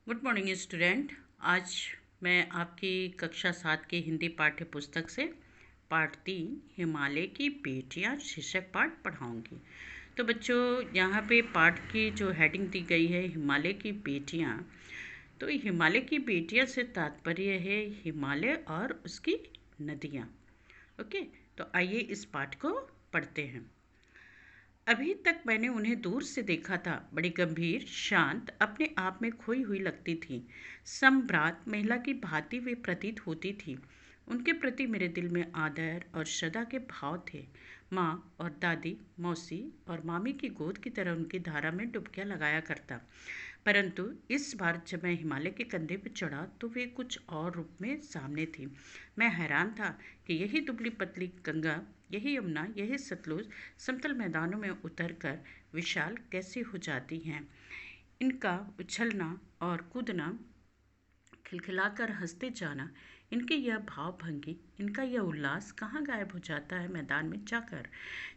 Good morning student. आज मैं आपकी कक्षा 7 की हिंदी पाठ्य पुस्तक से पाठ 3 हिमालय की बेटियां शीर्षक पाठ पढ़ाऊंगी। तो बच्चों, यहाँ पे पाठ की जो हेडिंग दी गई है हिमालय की बेटियां। तो हिमालय की बेटियां से तात्पर्य है हिमालय और उसकी नदियाँ। ओके, तो आइए इस पाठ को पढ़ते हैं। अभी तक मैंने उन्हें दूर से देखा था। बड़ी गंभीर, शांत, अपने आप में खोई हुई लगती थी। सम्भ्रात महिला की भांति वे प्रतीत होती थी। उनके प्रति मेरे दिल में आदर और श्रद्धा के भाव थे। माँ और दादी, मौसी और मामी की गोद की तरह उनकी धारा में डुबकियां लगाया करता। परंतु इस बार जब मैं हिमालय के कंधे पर चढ़ा तो वे कुछ और रूप में सामने थी। मैं हैरान था कि यही दुबली पतली गंगा, यही यमुना, यही सतलुज समतल मैदानों में उतरकर विशाल कैसे हो जाती हैं। इनका उछलना और कूदना, खिलखिलाकर हंसते जाना, इनकी यह भावभंगी, इनका यह उल्लास कहाँ गायब हो जाता है मैदान में जाकर।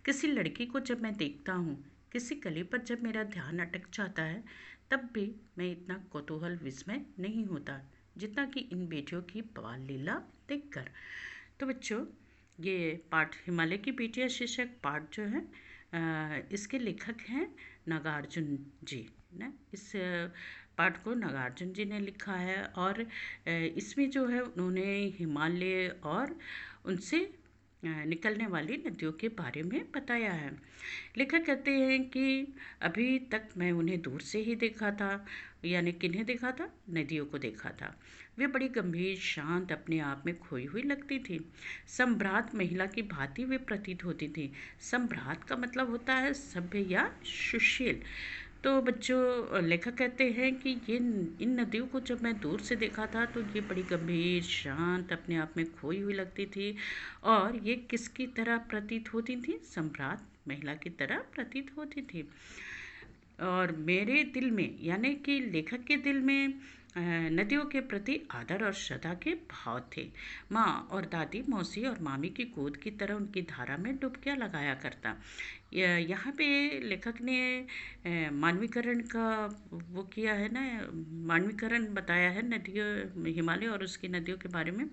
किसी लड़की को जब मैं देखता हूँ, किसी कली पर जब मेरा ध्यान अटक जाता है, तब भी मैं इतना कौतूहल विस्मय नहीं होता जितना कि इन बेटियों की बाल लीला देखकर। तो बच्चों, ये पाठ हिमालय की बेटियां शीर्षक पाठ जो है, इसके लेखक हैं नागार्जुन जी। ना इस पाठ को नागार्जुन जी ने लिखा है और इसमें जो है उन्होंने हिमालय और उनसे निकलने वाली नदियों के बारे में बताया है। लेखक कहते हैं कि अभी तक मैं उन्हें दूर से ही देखा था, यानी किन्हें देखा था? नदियों को देखा था। वे बड़ी गंभीर, शांत, अपने आप में खोई हुई लगती थी। सम्भ्रात महिला की भांति वे प्रतीत होती थी। सम्भ्रात का मतलब होता है सभ्य या सुशील। तो बच्चों, लेखक कहते हैं कि ये इन नदियों को जब मैं दूर से देखा था तो ये बड़ी गंभीर, शांत, अपने आप में खोई हुई लगती थी। और ये किसकी तरह प्रतीत होती थी? सम्राट महिला की तरह प्रतीत होती थी। और मेरे दिल में, यानी कि लेखक के दिल में, नदियों के प्रति आदर और श्रद्धा के भाव थे। माँ और दादी, मौसी और मामी की गोद की तरह उनकी धारा में डुबकियां लगाया करता। यहाँ पे लेखक ने मानवीकरण का वो किया है ना, मानवीकरण बताया है नदियों, हिमालय और उसकी नदियों के बारे में,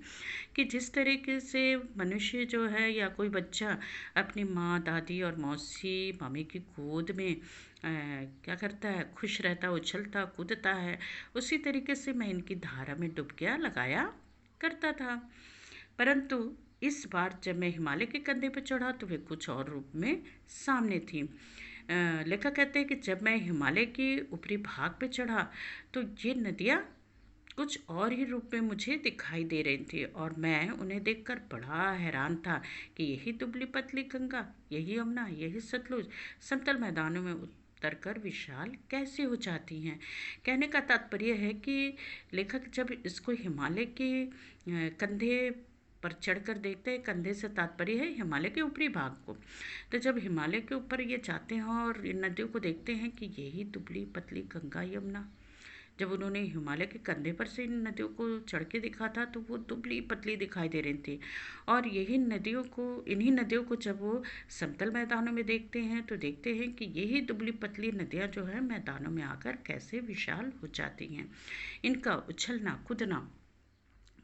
कि जिस तरीके से मनुष्य जो है या कोई बच्चा अपनी माँ, दादी और मौसी, मामी की गोद में क्या करता है, खुश रहता, उछलता कूदता है, उसी तरीके से मैं इनकी धारा में डुबकियां लगाया करता था। परंतु इस बार जब मैं हिमालय के कंधे पर चढ़ा तो वे कुछ और रूप में सामने थी। लेखक कहते हैं कि जब मैं हिमालय के ऊपरी भाग पे चढ़ा तो ये नदियाँ कुछ और ही रूप में मुझे दिखाई दे रही थी और मैं उन्हें देखकर बड़ा हैरान था कि यही दुबली पतली गंगा, यही यमुना, यही सतलुज समतल मैदानों में उतरकर विशाल कैसे हो जाती हैं। कहने का तात्पर्य है कि लेखक जब इसको हिमालय के कंधे पर चढ़कर देखते हैं, कंधे से तात्पर्य है हिमालय के ऊपरी भाग को। तो जब हिमालय के ऊपर ये जाते हैं और इन नदियों को देखते हैं कि यही दुबली पतली गंगा, यमुना, जब उन्होंने हिमालय के कंधे पर से इन नदियों को चढ़ के देखा था तो वो दुबली पतली दिखाई दे रही थी। और यही नदियों को, इन्हीं नदियों को जब वो समतल मैदानों में देखते हैं तो देखते हैं कि यही दुबली पतली नदियाँ जो है मैदानों में आकर कैसे विशाल हो जाती हैं। इनका उछलना कूदना,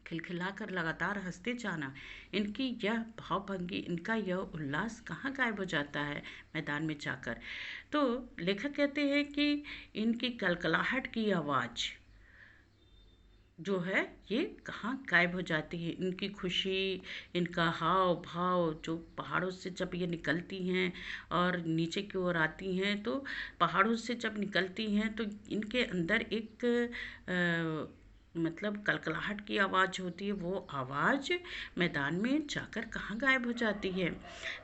खिलखिलाकर लगातार हंसते जाना, इनकी यह भावभंगी, इनका यह उल्लास कहाँ गायब हो जाता है मैदान में जाकर। तो लेखक कहते हैं कि इनकी कलकलाहट की आवाज़ जो है ये कहाँ गायब हो जाती है। इनकी खुशी, इनका हाव भाव जो पहाड़ों से जब ये निकलती हैं और नीचे की ओर आती हैं, तो पहाड़ों से जब निकलती हैं तो इनके अंदर एक मतलब कलकलाहट की आवाज़ होती है। वो आवाज़ मैदान में जाकर कहाँ गायब हो जाती है।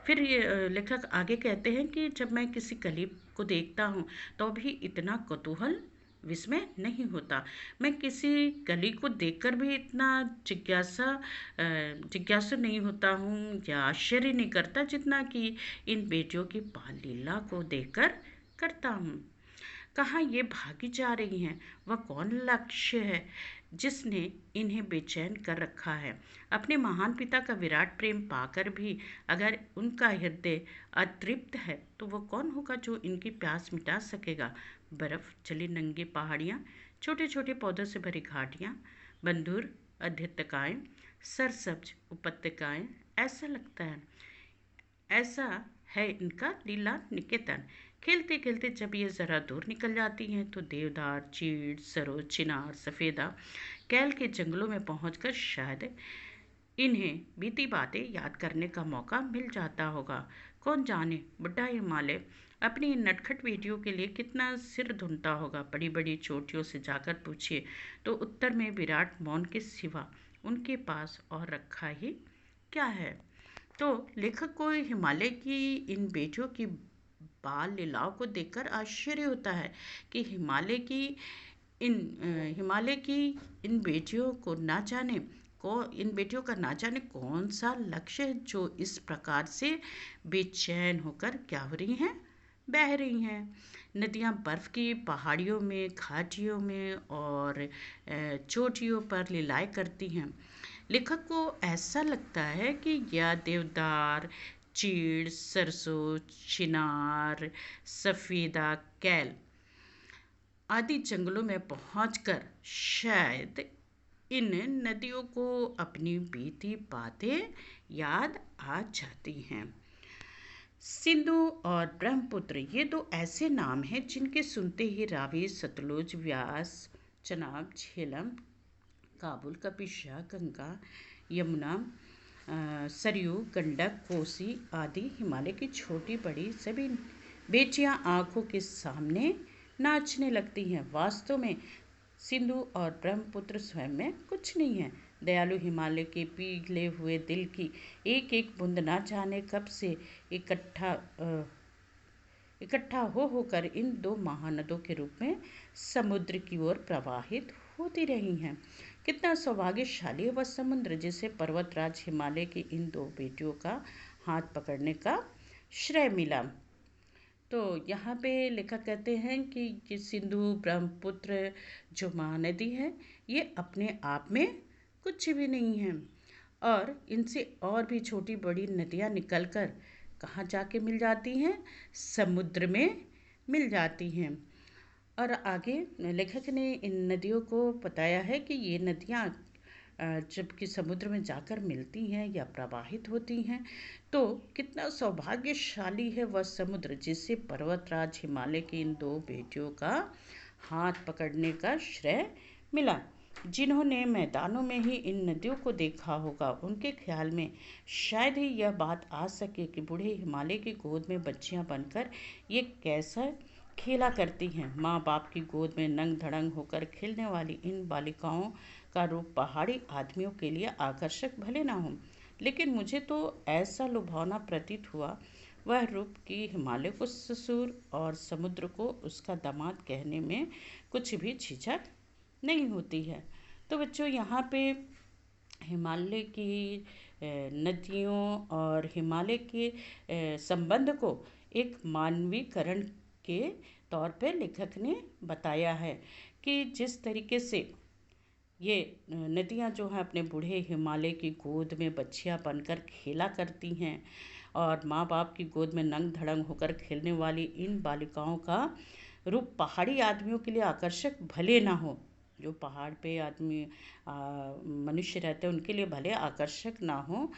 फिर ये लेखक आगे कहते हैं कि जब मैं किसी कली को देखता हूँ तो भी इतना कौतूहल, विस्मय नहीं होता। मैं किसी कली को देखकर भी इतना जिज्ञासु नहीं होता हूँ या आश्चर्य नहीं करता जितना कि इन बेटियों की बाल लीला को देखकर करता हूँ। कहाँ ये भागी जा रही हैं? वह कौन लक्ष्य है जिसने इन्हें बेचैन कर रखा है? अपने महान पिता का विराट प्रेम पाकर भी अगर उनका हृदय अतृप्त है तो वह कौन होगा जो इनकी प्यास मिटा सकेगा? बर्फ़ जली नंगी पहाड़ियाँ, छोटे छोटे पौधों से भरी घाटियाँ, बंधुर अध्यत्तकाएँ, सरसब्ज उपत्यकाएँ। ऐसा लगता है ऐसा है इनका लीला निकेतन। खेलते खेलते जब ये ज़रा दूर निकल जाती हैं तो देवदार, चीड़, सरोज, चिनार, सफ़ेदा, कैल के जंगलों में पहुंचकर शायद इन्हें बीती बातें याद करने का मौका मिल जाता होगा। कौन जाने बुढ़ा हिमालय अपनी इन नटखट बेटियों के लिए कितना सिर धुनता होगा। बड़ी बड़ी चोटियों से जाकर पूछिए तो उत्तर में विराट मौन के सिवा उनके पास और रखा ही क्या है। तो लेखक को हिमालय की इन बेटियों की बाल लीलाओं को देखकर आश्चर्य होता है कि हिमालय की इन बेटियों को ना जाने को इन बेटियों का ना जाने कौन सा लक्ष्य है जो इस प्रकार से बेचैन होकर क्या हो रही हैं, बह रही हैं। नदियाँ बर्फ़ की पहाड़ियों में, घाटियों में और चोटियों पर लीलाएँ करती हैं। लेखक को ऐसा लगता है कि यह देवदार, चीड़, सरसों, चिनार, सफ़ेदा, कैल आदि जंगलों में पहुंचकर शायद इन नदियों को अपनी बीती बातें याद आ जाती हैं। सिंधु और ब्रह्मपुत्र ये दो ऐसे नाम हैं जिनके सुनते ही रावी, सतलुज, व्यास, चनाब, झेलम, काबुल, कपिशा, गंगा, यमुना, सरयू, गंडक, कोसी आदि हिमालय की छोटी बड़ी सभी बेटियां आंखों के सामने नाचने लगती हैं। वास्तव में सिंधु और ब्रह्मपुत्र स्वयं में कुछ नहीं है। दयालु हिमालय के पिघले हुए दिल की एक एक बूंद ना जाने कब से इकट्ठा इकट्ठा हो होकर इन दो महानदों के रूप में समुद्र की ओर प्रवाहित होती रही हैं। कितना सौभाग्यशाली है वह समुद्र जिसे पर्वतराज हिमालय की इन दो बेटियों का हाथ पकड़ने का श्रेय मिला। तो यहाँ पे लेखक कहते हैं कि ये सिंधु ब्रह्मपुत्र जो महानदी है ये अपने आप में कुछ भी नहीं है और इनसे और भी छोटी बड़ी नदियाँ निकलकर कहाँ जाके मिल जाती हैं, समुद्र में मिल जाती हैं। और आगे लेखक ने इन नदियों को बताया है कि ये नदियाँ जबकि समुद्र में जाकर मिलती हैं या प्रवाहित होती हैं तो कितना सौभाग्यशाली है वह समुद्र जिसे पर्वतराज हिमालय की इन दो बेटियों का हाथ पकड़ने का श्रेय मिला। जिन्होंने मैदानों में ही इन नदियों को देखा होगा उनके ख्याल में शायद ही यह बात आ सके कि बूढ़े हिमालय की गोद में बच्चियां बनकर ये कैसा खेला करती हैं। माँ बाप की गोद में नंग धड़ंग होकर खेलने वाली इन बालिकाओं का रूप पहाड़ी आदमियों के लिए आकर्षक भले ना हो, लेकिन मुझे तो ऐसा लुभावना प्रतीत हुआ वह रूप कि हिमालय को ससुर और समुद्र को उसका दामाद कहने में कुछ भी झिझक नहीं होती है। तो बच्चों यहाँ पे हिमालय की नदियों और हिमालय के संबंध को एक मानवीकरण के तौर पे लेखक ने बताया है कि जिस तरीके से ये नदियाँ जो हैं अपने बूढ़े हिमालय की गोद में बच्चियाँ बनकर खेला करती हैं और माँ बाप की गोद में नंग धड़ंग होकर खेलने वाली इन बालिकाओं का रूप पहाड़ी आदमियों के लिए आकर्षक भले ना हो। जो पहाड़ पे आदमी मनुष्य रहते हैं उनके लिए भले आकर्षक ना हो,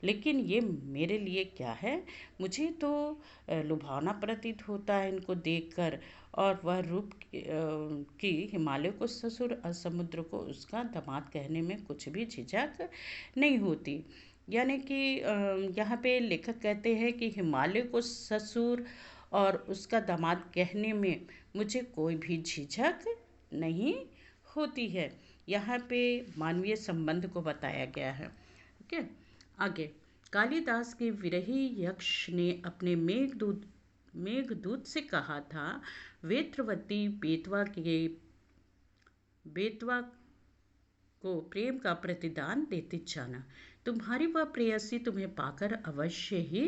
लेकिन ये मेरे लिए क्या है, मुझे तो लुभावना प्रतीत होता है इनको देखकर। और वह रूप की हिमालय को ससुर और समुद्र को उसका दामाद कहने में कुछ भी झिझक नहीं होती। यानी कि यहाँ पे लेखक कहते हैं कि हिमालय को ससुर और उसका दामाद कहने में मुझे कोई भी झिझक नहीं होती है। यहाँ पे मानवीय संबंध को बताया गया है। ओके, आगे कालिदास के विरही यक्ष ने अपने मेघदूत से कहा था, वेत्रवती बेतवा को प्रेम का प्रतिदान देते जाना। तुम्हारी वह प्रेयसी तुम्हें पाकर अवश्य ही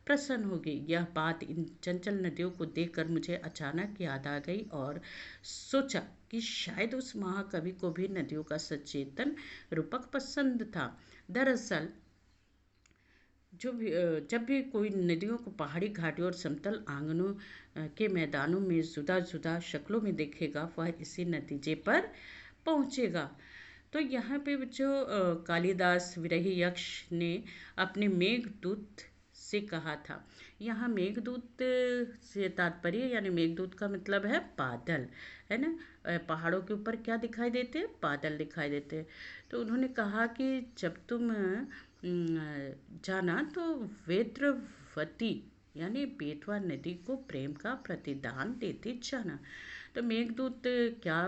प्रसन्न होगी। यह बात इन चंचल नदियों को देखकर मुझे अचानक याद आ गई और सोचा कि शायद उस महाकवि को भी नदियों का सचेतन रूपक पसंद था। दरअसल जब भी कोई नदियों को पहाड़ी घाटियों और समतल आंगनों के मैदानों में जुदा जुदा शक्लों में देखेगा, वह इसी नतीजे पर पहुंचेगा। तो यहाँ पे बच्चों कालिदास विरही यक्ष ने अपने मेघदूत से कहा था। यहाँ मेघदूत से तात्पर्य, यानी मेघदूत का मतलब है बादल, है ना। पहाड़ों के ऊपर क्या दिखाई देते हैं? बादल दिखाई देते हैं। तो उन्होंने कहा कि जब तुम जाना तो वेद्रवती यानी बेतवा नदी को प्रेम का प्रतिदान देते जाना। तो मेघदूत क्या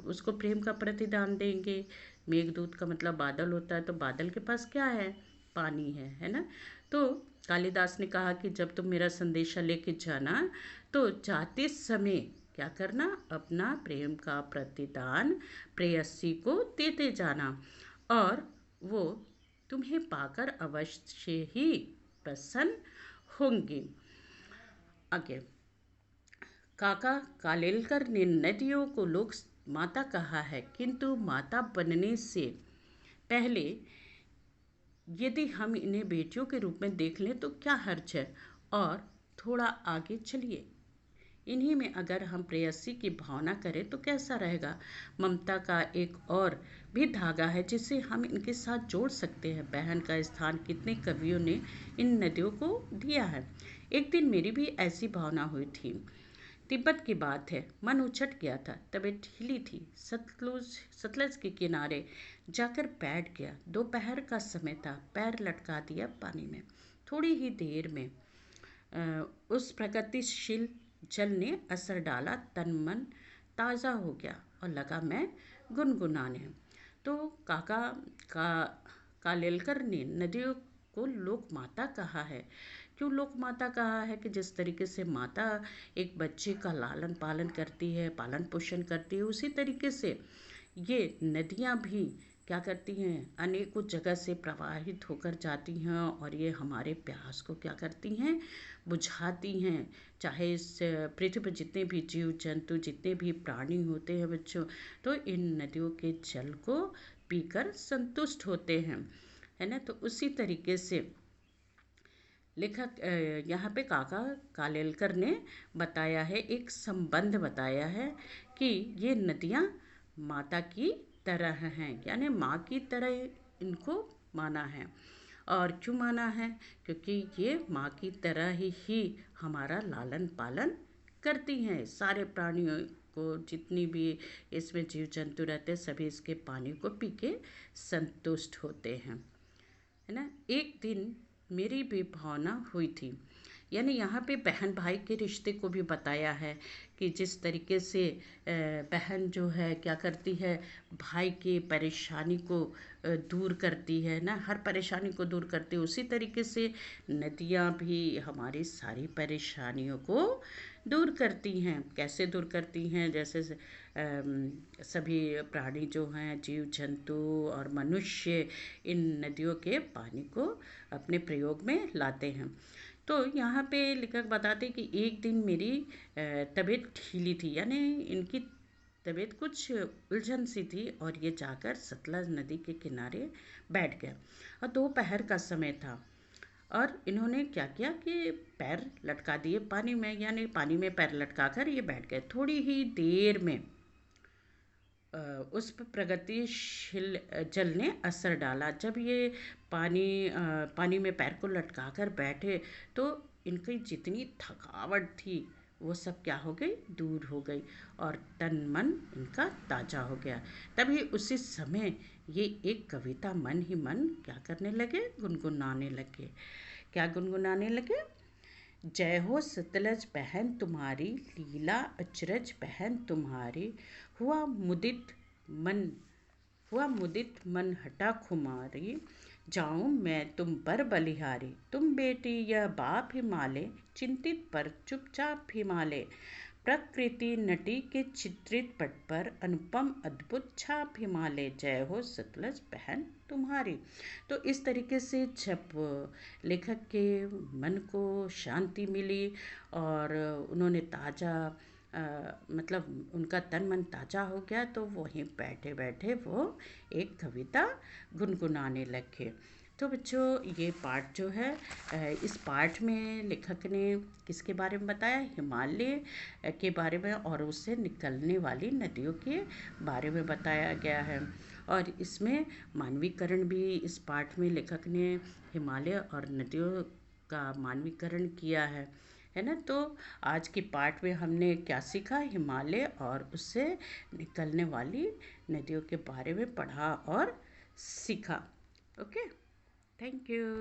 उसको प्रेम का प्रतिदान देंगे? मेघदूत का मतलब बादल होता है, तो बादल के पास क्या है? पानी है ना। तो कालिदास ने कहा कि जब तुम मेरा संदेशा लेके जाना तो जाते समय क्या करना? अपना प्रेम का प्रतिदान प्रेयसी को देते जाना, और वो तुम्हें पाकर अवश्य ही प्रसन्न होंगी। आगे, काका कालेलकर ने नदियों को लोक माता कहा है, किंतु माता बनने से पहले यदि हम इन्हें बेटियों के रूप में देख लें तो क्या हर्ज है। और थोड़ा आगे चलिए, इन्हीं में अगर हम प्रेयसी की भावना करें तो कैसा रहेगा? ममता का एक और भी धागा है जिसे हम इनके साथ जोड़ सकते हैं। बहन का स्थान कितने कवियों ने इन नदियों को दिया है। एक दिन मेरी भी ऐसी भावना हुई थी। तिब्बत की बात है, मन उछट गया था, तबीयत ढीली थी। सतलज के किनारे जाकर बैठ गया। दोपहर का समय था। पैर लटका दिया पानी में। थोड़ी ही देर में उस प्रगतिशील जल ने असर डाला। तन मन ताज़ा हो गया और लगा मैं गुनगुनाने। तो काका का कालेलकर ने नदियों को लोक माता कहा है। क्यों लोक माता कहा है? कि जिस तरीके से माता एक बच्चे का लालन पालन करती है, पालन पोषण करती है, उसी तरीके से ये नदियाँ भी क्या करती हैं? अनेकों जगह से प्रवाहित होकर जाती हैं और ये हमारे प्यास को क्या करती हैं? बुझाती हैं। चाहे इस पृथ्वी पर जितने भी जीव जंतु, जितने भी प्राणी होते हैं बच्चों, तो इन नदियों के जल को पीकर संतुष्ट होते हैं, है ना। तो उसी तरीके से लेखक यहाँ पे काका कालेलकर ने बताया है, एक संबंध बताया है कि ये नदियाँ माता की तरह हैं, यानी माँ की तरह इनको माना है। और क्यों माना है? क्योंकि ये माँ की तरह ही हमारा लालन पालन करती हैं। सारे प्राणियों को, जितनी भी इसमें जीव जंतु रहते हैं, सभी इसके पानी को पी के संतुष्ट होते हैं, है ना। एक दिन मेरी भी भावना हुई थी, यानी यहाँ पे बहन भाई के रिश्ते को भी बताया है कि जिस तरीके से बहन जो है क्या करती है, भाई की परेशानी को दूर करती है ना, हर परेशानी को दूर करती है। उसी तरीके से नदियाँ भी हमारी सारी परेशानियों को दूर करती हैं। कैसे दूर करती हैं? जैसे सभी प्राणी जो हैं, जीव जंतु और मनुष्य, इन नदियों के पानी को अपने प्रयोग में लाते हैं। तो यहाँ पे लेखक बताते कि एक दिन मेरी तबीयत ढीली थी, यानी इनकी तबीयत कुछ उलझन सी थी, और ये जाकर सतलज नदी के किनारे बैठ गया। और दोपहर का समय था और इन्होंने क्या किया कि पैर लटका दिए पानी में, यानी पानी में पैर लटका कर ये बैठ गए। थोड़ी ही देर में उस पर प्रगतिशील जल ने असर डाला। जब ये पानी में पैर को लटका कर बैठे तो इनकी जितनी थकावट थी वो सब क्या हो गई? दूर हो गई, और तन मन इनका ताज़ा हो गया। तभी उसी समय ये एक कविता मन ही मन क्या करने लगे? गुनगुनाने लगे। क्या गुनगुनाने लगे? जय हो सतलज बहन तुम्हारी, लीला अचरज बहन तुम्हारी, हुआ मुदित मन हुआ मुदित मन हटा खुमारी, जाऊं मैं तुम पर बलिहारी, तुम बेटी यह बाप हिमालय, चिंतित पर चुपचाप हिमालय, प्रकृति नटी के चित्रित पट पर अनुपम अद्भुत छाप हिमालय, जय हो सतलज बहन तुम्हारी। तो इस तरीके से जब लेखक के मन को शांति मिली और उन्होंने ताज़ा मतलब उनका तन मन ताज़ा हो गया, तो वहीं बैठे बैठे वो एक कविता गुनगुनाने लगे। तो बच्चों ये पाठ जो है इस पाठ में लेखक ने किसके बारे में बताया? हिमालय के बारे में और उससे निकलने वाली नदियों के बारे में बताया गया है। और इसमें मानवीकरण भी इस पाठ में लेखक ने हिमालय और नदियों का मानवीकरण किया है ना। तो आज के पाठ में हमने क्या सीखा? हिमालय और उससे निकलने वाली नदियों के बारे में पढ़ा और सीखा। Okay, thank you.